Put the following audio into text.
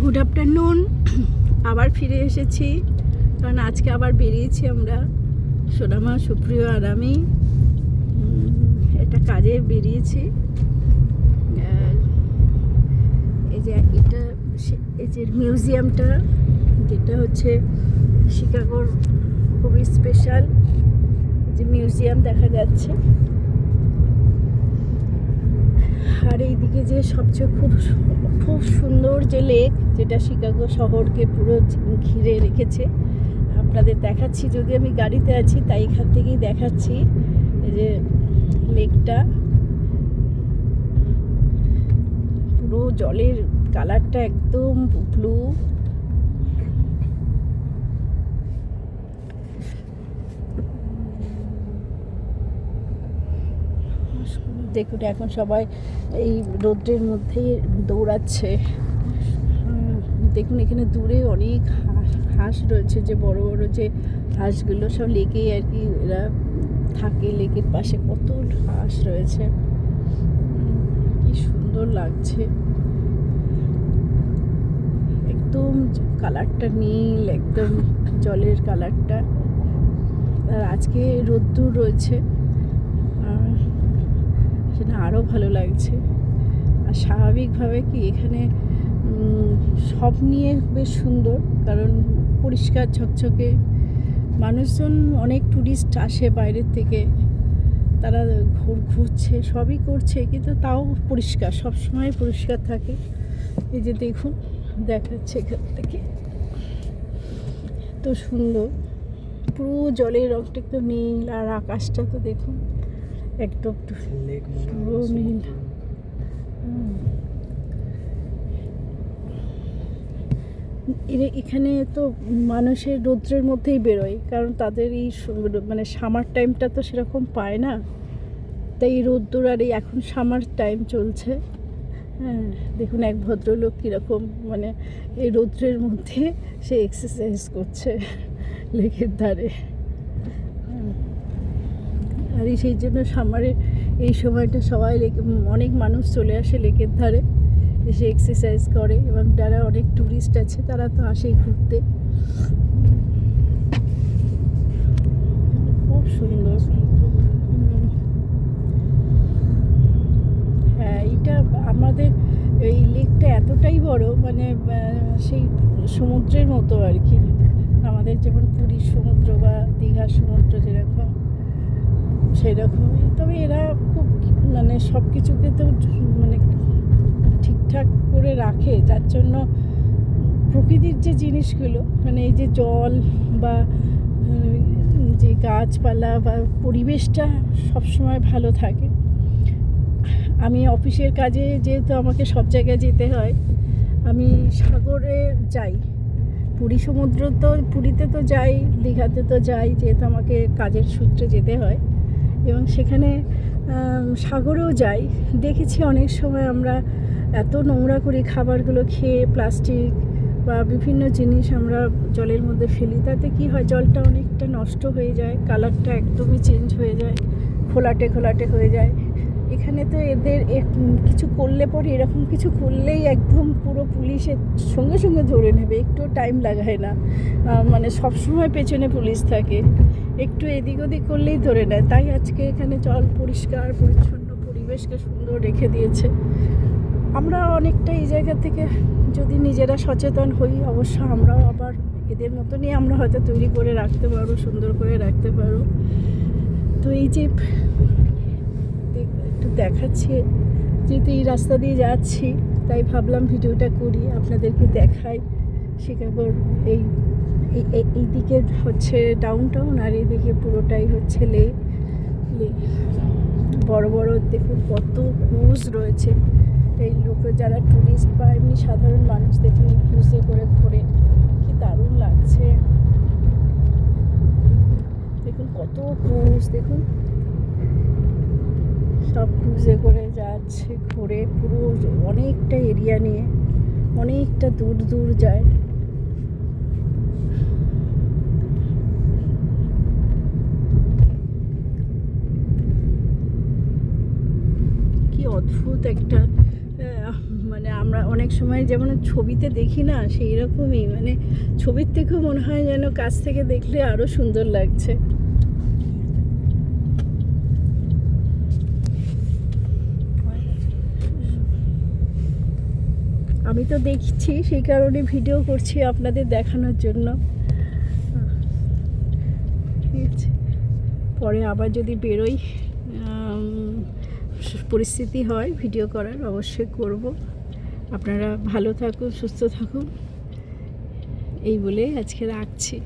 Good afternoon. আবার ফিরে এসেছি, কারণ আজকে আবার বেরিয়েছি আমরা, সোনামা, সুপ্রিয় আর আমি একটা কাজে বেরিয়েছি। এই যে এটা, এই যে মিউজিয়ামটা, যেটা হচ্ছে শিকাগোর খুবই স্পেশাল যে মিউজিয়াম দেখা যাচ্ছে। আর এইদিকে যে সবচেয়ে খুব সুন্দর যে লেক, যেটা শিকাগো শহরকে পুরো ঘিরে রেখেছে, আপনাদের দেখাচ্ছি। যদি আমি গাড়িতে আছি তাই এখান থেকেই দেখাচ্ছি। এই যে লেকটা, পুরো জলের কালারটা একদম ব্লু। দেখুন এখন সবাই এই রৌদ্রের মধ্যেই দৌড়াচ্ছে। দেখুন এখানে দূরে অনেক হাঁস রয়েছে, যে বড় বড় যে হাঁসগুলো সব লেকেই আর কি এরা থাকে। লেকের পাশে কত হাঁস রয়েছে, কি সুন্দর লাগছে। একদম কালারটা নীল, একদম জলের কালারটা। আর আজকে রোদ্দুর রয়েছে, সেটা আরও ভালো লাগছে। আর স্বাভাবিকভাবে কি এখানে সব নিয়ে বেশ সুন্দর, কারণ পরিষ্কার ঝকঝকে। মানুষজন, অনেক টুরিস্ট আসে বাইরের থেকে, তারা ঘুরছে, সবই করছে, কিন্তু তাও পরিষ্কার, সবসময় পরিষ্কার থাকে। এই যে দেখুন, দেখাচ্ছে এখান থেকে, তো সুন্দর। পুরো জলের রঙটা একদম নীল, আর আকাশটা তো দেখুন একদম পুরো নীল। এখানে তো মানুষের রৌদ্রের মধ্যেই বেরোয়, কারণ তাদের এই মানে সামার টাইমটা তো সেরকম পায় না, তাই রোদ্দুর। আর এই এখন সামার টাইম চলছে। হ্যাঁ, দেখুন এক ভদ্রলোক কীরকম মানে এই রৌদ্রের মধ্যে সে এক্সারসাইজ করছে লেকের ধারে। আর সেই জন্য সামারে এই সময়টা সবাই অনেক মানুষ চলে আসে লেকের ধারে, এসে এক্সারসাইজ করে। এবং যারা অনেক ট্যুরিস্ট আছে তারা তো আসেই ঘুরতে। খুব সুন্দর। হ্যাঁ, এইটা আমাদের এই লেকটা এতটাই বড়, মানে সেই সমুদ্রের মতো আর কি। আমাদের যেমন পুরীর সমুদ্র বা দীঘার সমুদ্র যেরকম, সেরকমই। তবে এরা খুব মানে সব কিছুকে তো মানে ঠিকঠাক করে রাখে, যার জন্য প্রকৃতির যে জিনিসগুলো, মানে এই যে জল বা যে গাছপালা বা পরিবেশটা সবসময় ভালো থাকে। আমি অফিসের কাজে যেহেতু আমাকে সব জায়গায় যেতে হয়, আমি সাগরে যাই। পুরীতে তো যাই, দীঘাতে তো যাই, যেহেতু আমাকে কাজের সূত্রে যেতে হয়। এবং সেখানে সাগরেও যাই। দেখেছি অনেক সময় আমরা এত নোংরা করি, খাবারগুলো খেয়ে প্লাস্টিক বা বিভিন্ন জিনিস আমরা জলের মধ্যে ফেলি। তাতে কি হয়, জলটা অনেকটা নষ্ট হয়ে যায়, কালারটা একদমই চেঞ্জ হয়ে যায়, ঘোলাটে হয়ে যায়। এখানে তো এদের কিছু করলে পরে, এরকম কিছু করলেই একদম পুরো পুলিশের সঙ্গে ধরে নেবে, একটু টাইম লাগায় না। মানে সবসময় পেছনে পুলিশ থাকে, একটু এদিক ওদিক করলেই ধরে নেয়। তাই আজকে এখানে জল পরিষ্কার পরিচ্ছন্ন, পরিবেশকে সুন্দর রেখে দিয়েছে। আমরা অনেকটা এই জায়গা থেকে যদি নিজেরা সচেতন হই, অবশ্য আমরাও আবার এদের মতনই আমরা হয়তো তৈরি করে রাখতে পারবো, সুন্দর করে রাখতে পারবো। তো এই যে একটু দেখাচ্ছি, যেহেতু এই রাস্তা দিয়ে যাচ্ছি, তাই ভাবলাম ভিডিওটা করি, আপনাদেরকে দেখাই। শিকাগোর এই দিকে হচ্ছে ডাউনটাউন, আর এইদিকে পুরোটাই হচ্ছে লেক। বড় বড় দেখুন কত ক্রুজ রয়েছে। এই লোকে যারা টুরিস্ট বা এমনি সাধারণ মানুষ, দেখুন এই ক্রুজে করে ঘোরে, কি দারুণ লাগছে। দেখুন কত ক্রুজ, দেখুন সব ক্রুজে করে যাচ্ছে, ঘুরে পুরো অনেকটা এরিয়া নিয়ে, অনেকটা দূর যায়। কি অদ্ভুত একটা মানে আমরা অনেক সময় যেমন ছবিতে দেখি না, সেই রকমই, মানে ছবির থেকেও মনে হয় যেন কাছ থেকে দেখলে আরও সুন্দর লাগছে। আমি তো দেখছি, সেই কারণে ভিডিও করছি আপনাদের দেখানোর জন্য। ঠিক আছে, পরে আবার যদি বেরোই, পরিস্থিতি হয় ভিডিও করার, অবশ্যই করব। আপনারা ভালো থাকুন, সুস্থ থাকুন, এই বলে আজকে রাখছি।